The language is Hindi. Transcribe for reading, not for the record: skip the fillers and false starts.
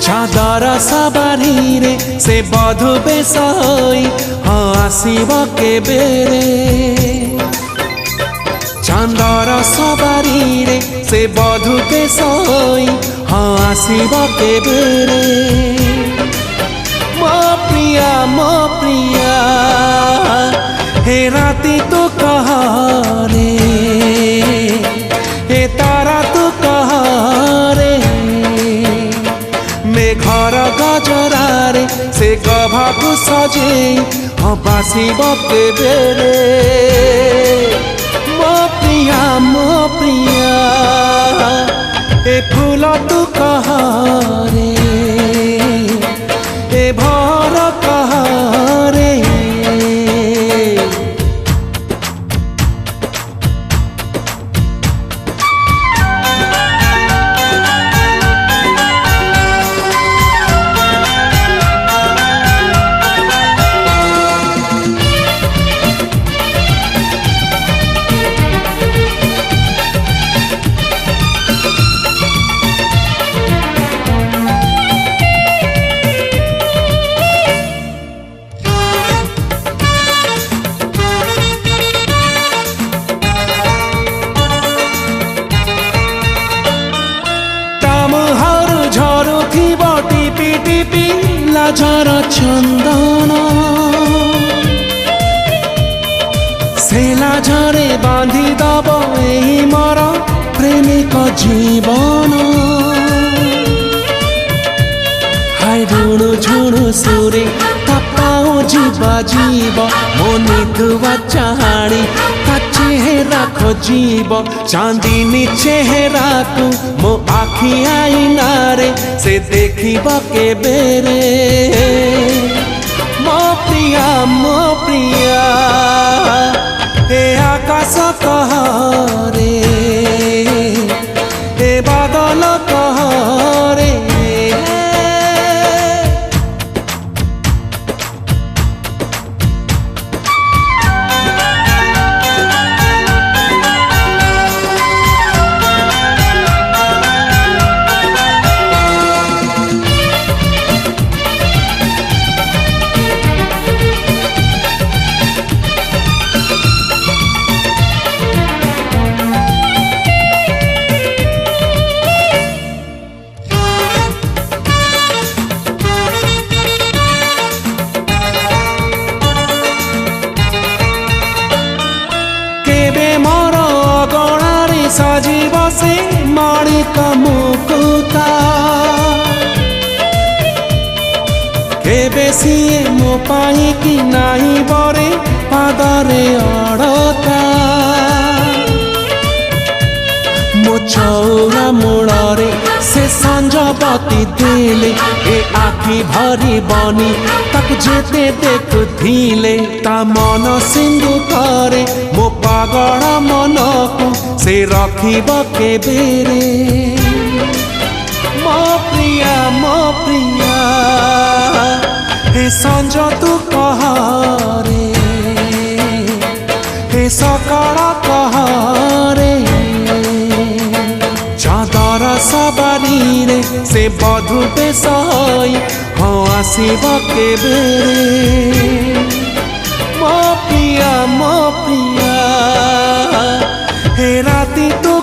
चादर सवारी रे से बधु बेश हाँ आसब केबेरे चांदर सवारी रे से बधु बेश हाँ आसब केबेरे मो प्रिया हे राती तू कह रे हे तारा तू कह रे घर गजरारे से गभाकु सजे हाँ बासिब केबेरे मो प्रिया ए फूल तू कह रे ए भर कह रे टिपी टिपी लाजर चंदन से लाजरे बांधी दब एही मोर प्रेमिक जीवन हाय ऋणु झुणु सुरे तपाओ जीव मोनी धुआ चाहाड़ी चेहरा खोजीब चांदनी चेहरा को मो आखि आईना रे से देखिब केबेरे मो प्रिया हे आकाश कह रे हे बादल कह रे सजीव से माणिक मुकुता केबे सिए मो पाई कि नाही बरे पादरे अड़ता मो चौरा मूଳରେ से संजबती देले ए आखि भरी बनी ताकु जेते देखुथिले ता मन सिंधु करे मो पागल मन को से रखिब केबेरे मो प्रिया हे संज तू कह रे हे सकाळ कह रे चादर सवारी रे से बधु बेश हाँ आसब केबेरे मो प्रिया हे राती तू